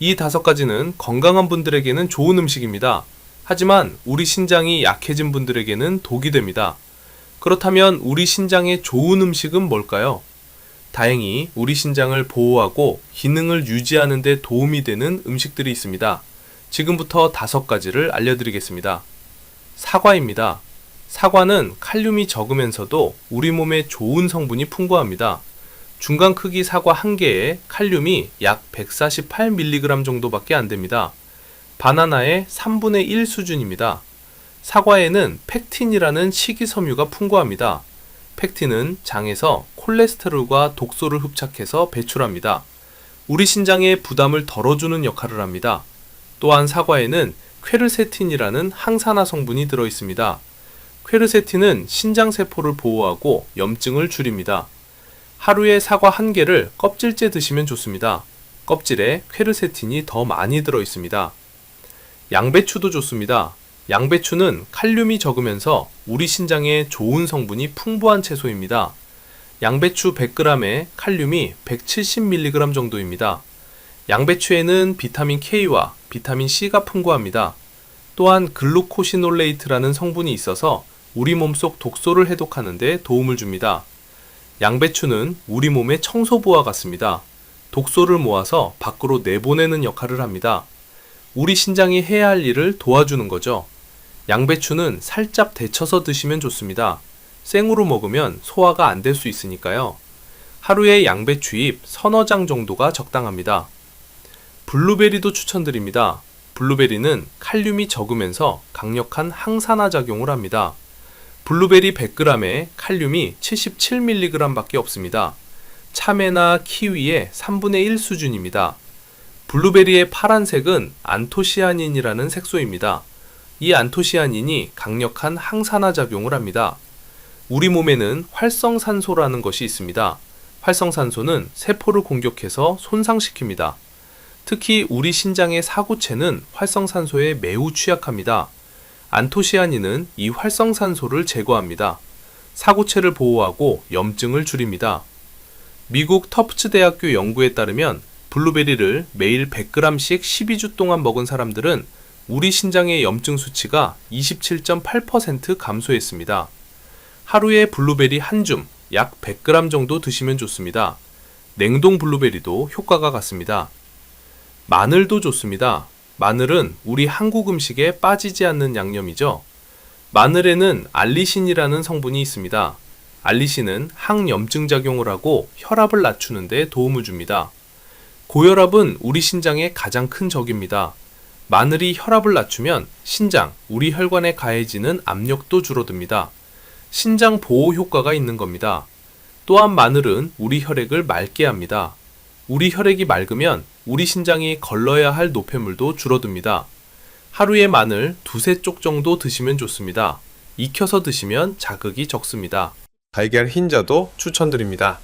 이 5가지는 건강한 분들에게는 좋은 음식입니다. 하지만 우리 신장이 약해진 분들에게는 독이 됩니다. 그렇다면 우리 신장에 좋은 음식은 뭘까요? 다행히 우리 신장을 보호하고 기능을 유지하는 데 도움이 되는 음식들이 있습니다. 지금부터 5가지를 알려드리겠습니다. 사과입니다. 사과는 칼륨이 적으면서도 우리 몸에 좋은 성분이 풍부합니다. 중간 크기 사과 1개에 칼륨이 약 148mg 정도밖에 안 됩니다. 바나나의 3분의 1 수준입니다. 사과에는 펙틴이라는 식이섬유가 풍부합니다. 펙틴은 장에서 콜레스테롤과 독소를 흡착해서 배출합니다. 우리 신장에 부담을 덜어주는 역할을 합니다. 또한 사과에는 퀘르세틴이라는 항산화 성분이 들어있습니다. 퀘르세틴은 신장세포를 보호하고 염증을 줄입니다. 하루에 사과 1개를 껍질째 드시면 좋습니다. 껍질에 퀘르세틴이 더 많이 들어있습니다. 양배추도 좋습니다. 양배추는 칼륨이 적으면서 우리 신장에 좋은 성분이 풍부한 채소입니다. 양배추 100g에 칼륨이 170mg 정도입니다. 양배추에는 비타민 K와 비타민 C가 풍부합니다. 또한 글루코시놀레이트라는 성분이 있어서 우리 몸속 독소를 해독하는 데 도움을 줍니다. 양배추는 우리 몸의 청소부와 같습니다. 독소를 모아서 밖으로 내보내는 역할을 합니다. 우리 신장이 해야 할 일을 도와주는 거죠. 양배추는 살짝 데쳐서 드시면 좋습니다. 생으로 먹으면 소화가 안 될 수 있으니까요. 하루에 양배추잎 서너 장 정도가 적당합니다. 블루베리도 추천드립니다. 블루베리는 칼륨이 적으면서 강력한 항산화 작용을 합니다. 블루베리 100g에 칼륨이 77mg 밖에 없습니다. 참외나 키위의 3분의 1 수준입니다. 블루베리의 파란색은 안토시아닌이라는 색소입니다. 이 안토시아닌이 강력한 항산화 작용을 합니다. 우리 몸에는 활성산소라는 것이 있습니다. 활성산소는 세포를 공격해서 손상시킵니다. 특히 우리 신장의 사구체는 활성산소에 매우 취약합니다. 안토시아닌은 이 활성산소를 제거합니다. 사구체를 보호하고 염증을 줄입니다. 미국 터프츠 대학교 연구에 따르면 블루베리를 매일 100g씩 12주 동안 먹은 사람들은 우리 신장의 염증 수치가 27.8% 감소했습니다. 하루에 블루베리 한 줌, 약 100g 정도 드시면 좋습니다. 냉동 블루베리도 효과가 같습니다. 마늘도 좋습니다. 마늘은 우리 한국 음식에 빠지지 않는 양념이죠. 마늘에는 알리신이라는 성분이 있습니다. 알리신은 항염증 작용을 하고 혈압을 낮추는 데 도움을 줍니다. 고혈압은 우리 신장의 가장 큰 적입니다. 마늘이 혈압을 낮추면 신장, 우리 혈관에 가해지는 압력도 줄어듭니다. 신장 보호 효과가 있는 겁니다. 또한 마늘은 우리 혈액을 맑게 합니다. 우리 혈액이 맑으면 우리 신장이 걸러야 할 노폐물도 줄어듭니다. 하루에 마늘 2~3쪽 정도 드시면 좋습니다. 익혀서 드시면 자극이 적습니다. 달걀 흰자도 추천드립니다.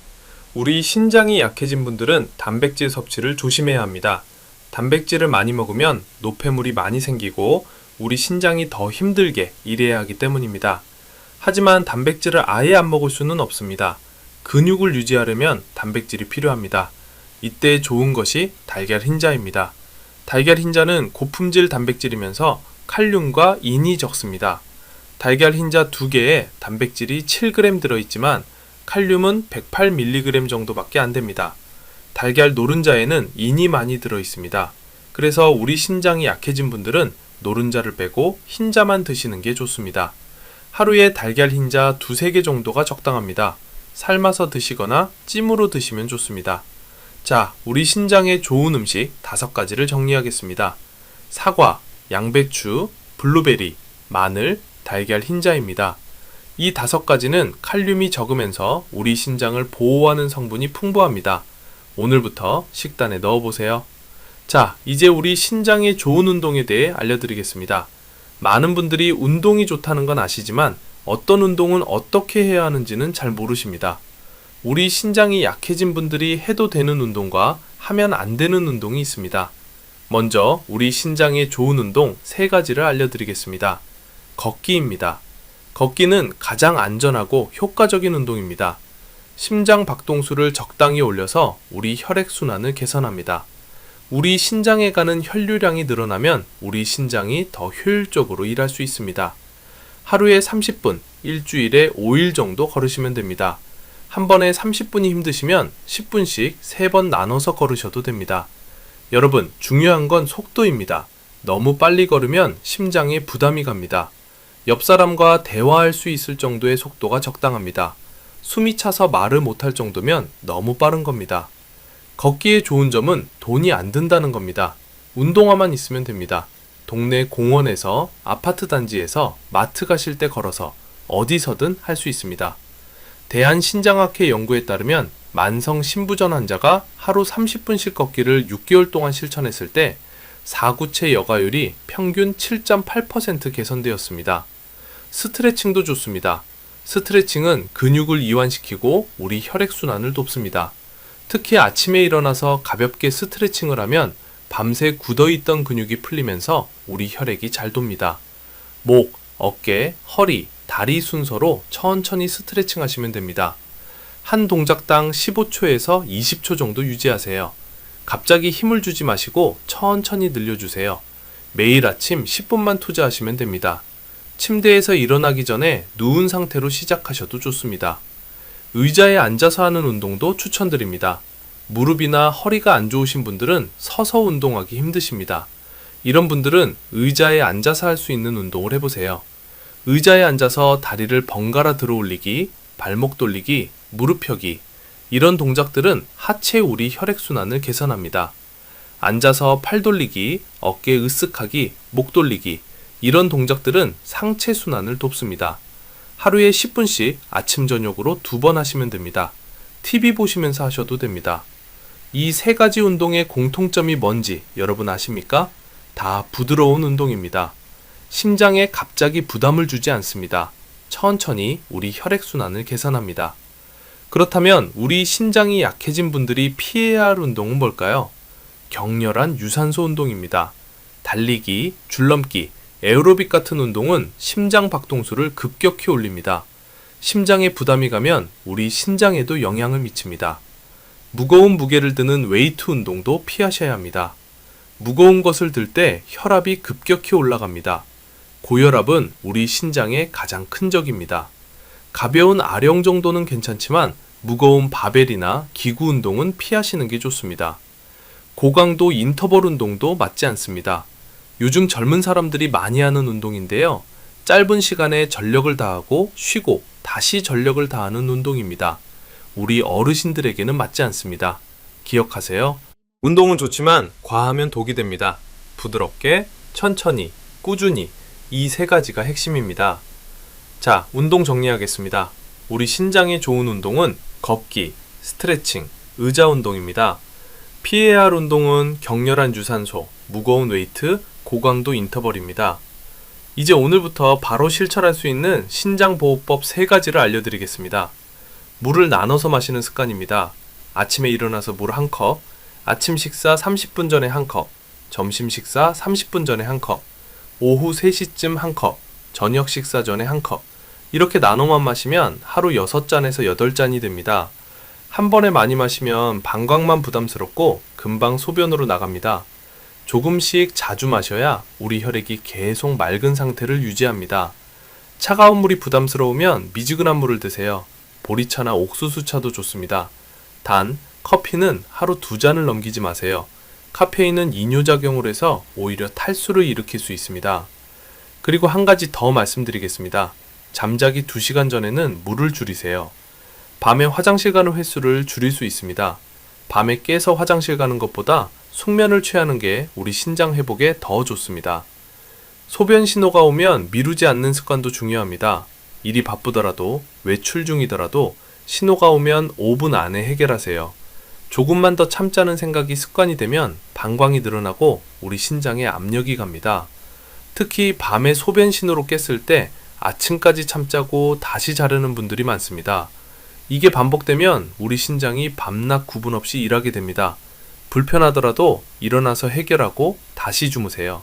우리 신장이 약해진 분들은 단백질 섭취를 조심해야 합니다. 단백질을 많이 먹으면 노폐물이 많이 생기고 우리 신장이 더 힘들게 일해야 하기 때문입니다. 하지만 단백질을 아예 안 먹을 수는 없습니다. 근육을 유지하려면 단백질이 필요합니다. 이때 좋은 것이 달걀 흰자입니다. 달걀 흰자는 고품질 단백질이면서 칼륨과 인이 적습니다. 달걀 흰자 2개에 단백질이 7g 들어있지만 칼륨은 108mg 정도밖에 안 됩니다. 달걀 노른자에는 인이 많이 들어있습니다. 그래서 우리 신장이 약해진 분들은 노른자를 빼고 흰자만 드시는 게 좋습니다. 하루에 달걀 흰자 2~3개 정도가 적당합니다. 삶아서 드시거나 찜으로 드시면 좋습니다. 자, 우리 신장에 좋은 음식 5가지를 정리하겠습니다. 사과, 양배추, 블루베리, 마늘, 달걀 흰자입니다. 이 5가지는 칼륨이 적으면서 우리 신장을 보호하는 성분이 풍부합니다. 오늘부터 식단에 넣어보세요. 자, 이제 우리 신장에 좋은 운동에 대해 알려드리겠습니다. 많은 분들이 운동이 좋다는 건 아시지만 어떤 운동은 어떻게 해야 하는지는 잘 모르십니다. 우리 신장이 약해진 분들이 해도 되는 운동과 하면 안 되는 운동이 있습니다. 먼저 우리 신장에 좋은 운동 3가지를 알려드리겠습니다. 걷기입니다. 걷기는 가장 안전하고 효과적인 운동입니다. 심장 박동수를 적당히 올려서 우리 혈액순환을 개선합니다. 우리 신장에 가는 혈류량이 늘어나면 우리 신장이 더 효율적으로 일할 수 있습니다. 하루에 30분, 일주일에 5일 정도 걸으시면 됩니다. 한 번에 30분이 힘드시면 10분씩 3번 나눠서 걸으셔도 됩니다. 여러분, 중요한 건 속도입니다. 너무 빨리 걸으면 심장에 부담이 갑니다. 옆 사람과 대화할 수 있을 정도의 속도가 적당합니다. 숨이 차서 말을 못할 정도면 너무 빠른 겁니다. 걷기의 좋은 점은 돈이 안 든다는 겁니다. 운동화만 있으면 됩니다. 동네 공원에서, 아파트 단지에서, 마트 가실 때 걸어서 어디서든 할 수 있습니다. 대한신장학회 연구에 따르면 만성 신부전 환자가 하루 30분씩 걷기를 6개월 동안 실천했을 때 사구체 여가율이 평균 7.8% 개선되었습니다. 스트레칭도 좋습니다. 스트레칭은 근육을 이완시키고 우리 혈액순환을 돕습니다. 특히 아침에 일어나서 가볍게 스트레칭을 하면 밤새 굳어있던 근육이 풀리면서 우리 혈액이 잘 돕니다. 목, 어깨, 허리, 다리 순서로 천천히 스트레칭 하시면 됩니다. 한 동작당 15초에서 20초 정도 유지하세요. 갑자기 힘을 주지 마시고 천천히 늘려주세요. 매일 아침 10분만 투자하시면 됩니다. 침대에서 일어나기 전에 누운 상태로 시작하셔도 좋습니다. 의자에 앉아서 하는 운동도 추천드립니다. 무릎이나 허리가 안 좋으신 분들은 서서 운동하기 힘드십니다. 이런 분들은 의자에 앉아서 할 수 있는 운동을 해보세요. 의자에 앉아서 다리를 번갈아 들어 올리기, 발목 돌리기, 무릎 펴기, 이런 동작들은 하체 우리 혈액순환을 개선합니다. 앉아서 팔 돌리기, 어깨 으쓱하기, 목 돌리기, 이런 동작들은 상체 순환을 돕습니다. 하루에 10분씩 아침 저녁으로 2번 하시면 됩니다. TV 보시면서 하셔도 됩니다. 이 3가지 운동의 공통점이 뭔지 여러분 아십니까? 다 부드러운 운동입니다. 심장에 갑자기 부담을 주지 않습니다. 천천히 우리 혈액순환을 개선합니다. 그렇다면 우리 신장이 약해진 분들이 피해야 할 운동은 뭘까요? 격렬한 유산소 운동입니다. 달리기, 줄넘기, 에어로빅 같은 운동은 심장 박동수를 급격히 올립니다. 심장에 부담이 가면 우리 신장에도 영향을 미칩니다. 무거운 무게를 드는 웨이트 운동도 피하셔야 합니다. 무거운 것을 들 때 혈압이 급격히 올라갑니다. 고혈압은 우리 신장의 가장 큰 적입니다. 가벼운 아령 정도는 괜찮지만 무거운 바벨이나 기구 운동은 피하시는 게 좋습니다. 고강도 인터벌 운동도 맞지 않습니다. 요즘 젊은 사람들이 많이 하는 운동인데요. 짧은 시간에 전력을 다하고 쉬고 다시 전력을 다하는 운동입니다. 우리 어르신들에게는 맞지 않습니다. 기억하세요. 운동은 좋지만 과하면 독이 됩니다. 부드럽게, 천천히, 꾸준히, 이 3가지가 핵심입니다. 자, 운동 정리하겠습니다. 우리 신장에 좋은 운동은 걷기, 스트레칭, 의자 운동입니다. 피해야 할 운동은 격렬한 유산소, 무거운 웨이트, 고강도 인터벌입니다. 이제 오늘부터 바로 실천할 수 있는 신장보호법 3가지를 알려드리겠습니다. 물을 나눠서 마시는 습관입니다. 아침에 일어나서 물 1컵, 아침 식사 30분 전에 1컵, 점심 식사 30분 전에 1컵, 오후 3시쯤 1컵, 저녁 식사 전에 1컵, 이렇게 나눠만 마시면 하루 6잔에서 8잔이 됩니다. 한 번에 많이 마시면 방광만 부담스럽고 금방 소변으로 나갑니다. 조금씩 자주 마셔야 우리 혈액이 계속 맑은 상태를 유지합니다. 차가운 물이 부담스러우면 미지근한 물을 드세요. 보리차나 옥수수차도 좋습니다. 단, 커피는 하루 2잔을 넘기지 마세요. 카페인은 이뇨작용을 해서 오히려 탈수를 일으킬 수 있습니다. 그리고 한 가지 더 말씀드리겠습니다. 잠자기 2시간 전에는 물을 줄이세요. 밤에 화장실 가는 횟수를 줄일 수 있습니다. 밤에 깨서 화장실 가는 것보다 숙면을 취하는 게 우리 신장 회복에 더 좋습니다. 소변 신호가 오면 미루지 않는 습관도 중요합니다. 일이 바쁘더라도, 외출 중이더라도 신호가 오면 5분 안에 해결하세요. 조금만 더 참자는 생각이 습관이 되면 방광이 늘어나고 우리 신장에 압력이 갑니다. 특히 밤에 소변 신호로 깼을 때 아침까지 참자고 다시 자려는 분들이 많습니다. 이게 반복되면 우리 신장이 밤낮 구분 없이 일하게 됩니다. 불편하더라도 일어나서 해결하고 다시 주무세요.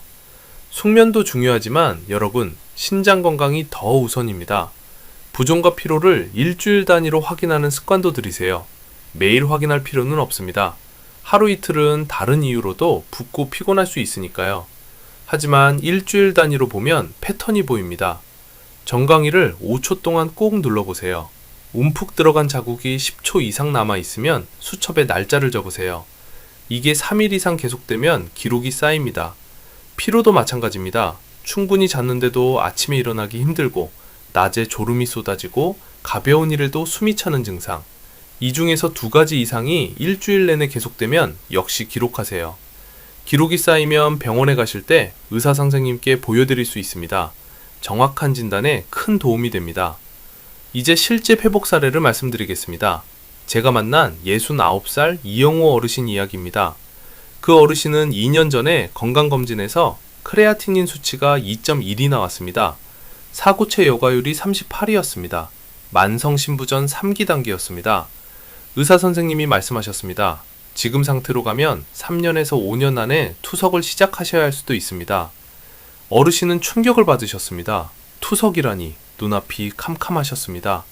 숙면도 중요하지만 여러분, 신장 건강이 더 우선입니다. 부종과 피로를 일주일 단위로 확인하는 습관도 들이세요. 매일 확인할 필요는 없습니다. 하루 이틀은 다른 이유로도 붓고 피곤할 수 있으니까요. 하지만 일주일 단위로 보면 패턴이 보입니다. 정강이를 5초 동안 꼭 눌러보세요. 움푹 들어간 자국이 10초 이상 남아있으면 수첩에 날짜를 적으세요. 이게 3일 이상 계속되면 기록이 쌓입니다. 피로도 마찬가지입니다. 충분히 잤는데도 아침에 일어나기 힘들고 낮에 졸음이 쏟아지고 가벼운 일에도 숨이 차는 증상. 이 중에서 2가지 이상이 일주일 내내 계속되면 역시 기록하세요. 기록이 쌓이면 병원에 가실 때 의사 선생님께 보여드릴 수 있습니다. 정확한 진단에 큰 도움이 됩니다. 이제 실제 회복 사례를 말씀드리겠습니다. 제가 만난 69살 이영호 어르신 이야기입니다. 그 어르신은 2년 전에 건강검진에서 크레아티닌 수치가 2.1이 나왔습니다. 사고체 여과율이 38이었습니다. 만성신부전 3기 단계였습니다. 의사 선생님이 말씀하셨습니다. 지금 상태로 가면 3년에서 5년 안에 투석을 시작하셔야 할 수도 있습니다. 어르신은 충격을 받으셨습니다. 투석이라니. 눈앞이 캄캄하셨습니다.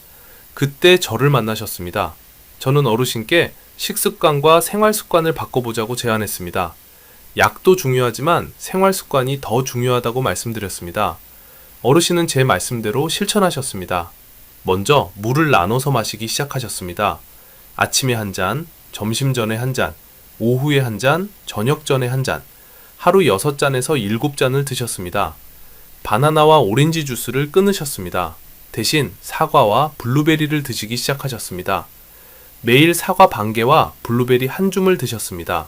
그때 저를 만나셨습니다. 저는 어르신께 식습관과 생활습관을 바꿔보자고 제안했습니다. 약도 중요하지만 생활습관이 더 중요하다고 말씀드렸습니다. 어르신은 제 말씀대로 실천하셨습니다. 먼저 물을 나눠서 마시기 시작하셨습니다. 아침에 한 잔, 점심 전에 한 잔, 오후에 한 잔, 저녁 전에 한 잔, 하루 6잔에서 7잔을 드셨습니다. 바나나와 오렌지 주스를 끊으셨습니다. 대신 사과와 블루베리를 드시기 시작하셨습니다. 매일 사과 반 개와 블루베리 한 줌을 드셨습니다.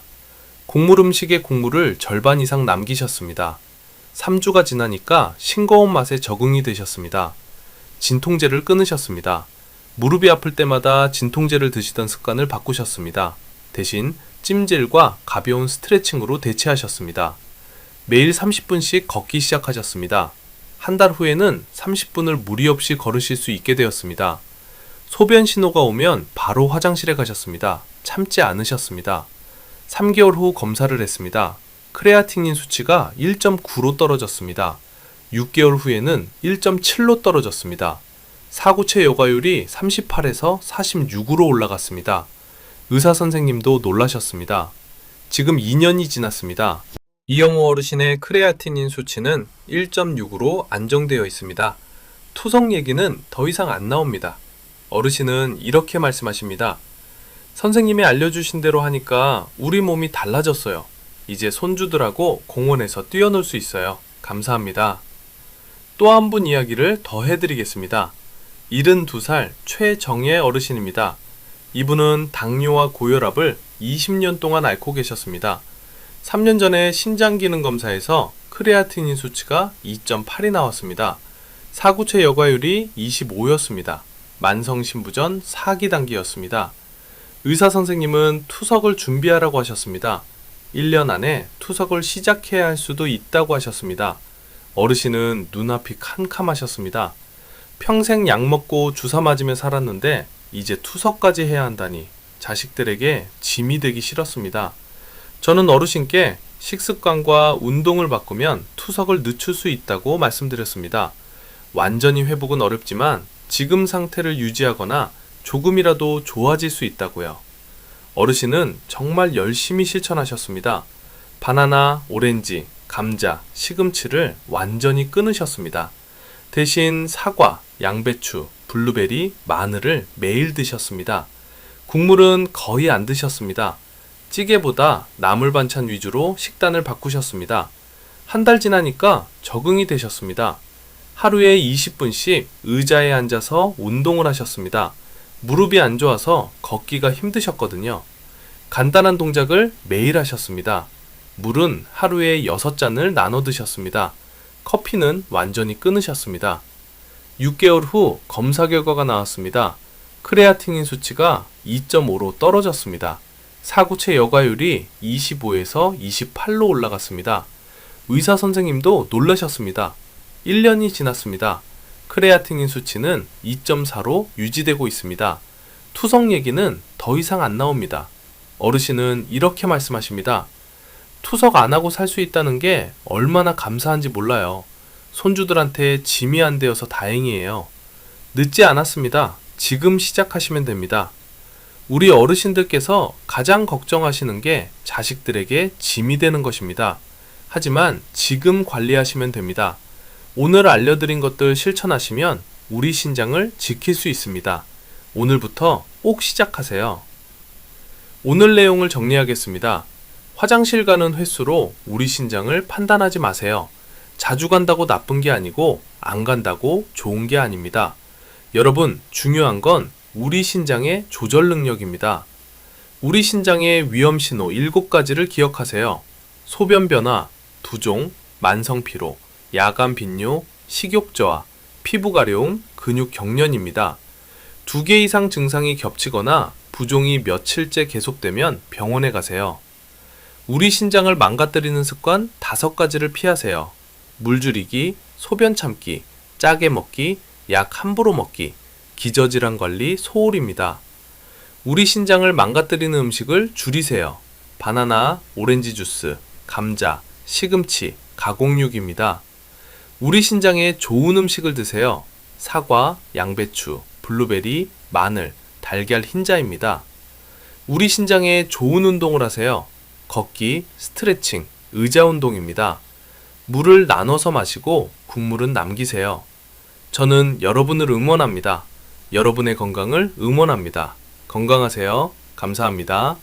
곡물 음식의 곡물을 절반 이상 남기셨습니다. 3주가 지나니까 싱거운 맛에 적응이 되셨습니다. 진통제를 끊으셨습니다. 무릎이 아플 때마다 진통제를 드시던 습관을 바꾸셨습니다. 대신 찜질과 가벼운 스트레칭으로 대체하셨습니다. 매일 30분씩 걷기 시작하셨습니다. 한 달 후에는 30분을 무리 없이 걸으실 수 있게 되었습니다. 소변 신호가 오면 바로 화장실에 가셨습니다. 참지 않으셨습니다. 3개월 후 검사를 했습니다. 크레아티닌 수치가 1.9로 떨어졌습니다. 6개월 후에는 1.7로 떨어졌습니다. 사고체 여과율이 38에서 46으로 올라갔습니다. 의사 선생님도 놀라셨습니다. 지금 2년이 지났습니다. 이영호 어르신의 크레아티닌 수치는 1.6으로 안정되어 있습니다. 투석 얘기는 더 이상 안 나옵니다. 어르신은 이렇게 말씀하십니다. 선생님이 알려주신 대로 하니까 우리 몸이 달라졌어요. 이제 손주들하고 공원에서 뛰어놀 수 있어요. 감사합니다. 또 한 분 이야기를 더 해드리겠습니다. 72살 최정예 어르신입니다. 이분은 당뇨와 고혈압을 20년 동안 앓고 계셨습니다. 3년 전에 신장기능 검사에서 크레아티닌 수치가 2.8이 나왔습니다. 사구체 여과율이 25였습니다. 만성신부전 4기 단계였습니다. 의사 선생님은 투석을 준비하라고 하셨습니다. 1년 안에 투석을 시작해야 할 수도 있다고 하셨습니다. 어르신은 눈앞이 캄캄하셨습니다. 평생 약 먹고 주사 맞으며 살았는데 이제 투석까지 해야 한다니 자식들에게 짐이 되기 싫었습니다. 저는 어르신께 식습관과 운동을 바꾸면 투석을 늦출 수 있다고 말씀드렸습니다. 완전히 회복은 어렵지만 지금 상태를 유지하거나 조금이라도 좋아질 수 있다고요. 어르신은 정말 열심히 실천하셨습니다. 바나나, 오렌지, 감자, 시금치를 완전히 끊으셨습니다. 대신 사과, 양배추, 블루베리, 마늘을 매일 드셨습니다. 국물은 거의 안 드셨습니다. 찌개보다 나물 반찬 위주로 식단을 바꾸셨습니다. 한 달 지나니까 적응이 되셨습니다. 하루에 20분씩 의자에 앉아서 운동을 하셨습니다. 무릎이 안 좋아서 걷기가 힘드셨거든요. 간단한 동작을 매일 하셨습니다. 물은 하루에 6잔을 나눠 드셨습니다. 커피는 완전히 끊으셨습니다. 6개월 후 검사 결과가 나왔습니다. 크레아티닌 수치가 2.5로 떨어졌습니다. 사구체 여과율이 25에서 28로 올라갔습니다. 의사 선생님도 놀라셨습니다. 1년이 지났습니다. 크레아티닌 수치는 2.4로 유지되고 있습니다. 투석 얘기는 더 이상 안 나옵니다. 어르신은 이렇게 말씀하십니다. 투석 안 하고 살 수 있다는 게 얼마나 감사한지 몰라요. 손주들한테 짐이 안 되어서 다행이에요. 늦지 않았습니다. 지금 시작하시면 됩니다. 우리 어르신들께서 가장 걱정하시는 게 자식들에게 짐이 되는 것입니다. 하지만 지금 관리하시면 됩니다. 오늘 알려드린 것들 실천하시면 우리 신장을 지킬 수 있습니다. 오늘부터 꼭 시작하세요. 오늘 내용을 정리하겠습니다. 화장실 가는 횟수로 우리 신장을 판단하지 마세요. 자주 간다고 나쁜 게 아니고 안 간다고 좋은 게 아닙니다. 여러분, 중요한 건 우리 신장의 조절 능력입니다. 우리 신장의 위험 신호 7가지를 기억하세요. 소변 변화, 두종, 만성 피로, 야간 빈뇨, 식욕 저하, 피부 가려움, 근육 경련입니다. 2개 이상 증상이 겹치거나 부종이 며칠째 계속되면 병원에 가세요. 우리 신장을 망가뜨리는 습관 5가지를 피하세요. 물 줄이기, 소변 참기, 짜게 먹기, 약 함부로 먹기, 기저질환 관리, 소홀입니다. 우리 신장을 망가뜨리는 음식을 줄이세요. 바나나, 오렌지 주스, 감자, 시금치, 가공육입니다. 우리 신장에 좋은 음식을 드세요. 사과, 양배추, 블루베리, 마늘, 달걀 흰자입니다. 우리 신장에 좋은 운동을 하세요. 걷기, 스트레칭, 의자 운동입니다. 물을 나눠서 마시고 국물은 남기세요. 저는 여러분을 응원합니다. 여러분의 건강을 응원합니다. 건강하세요. 감사합니다.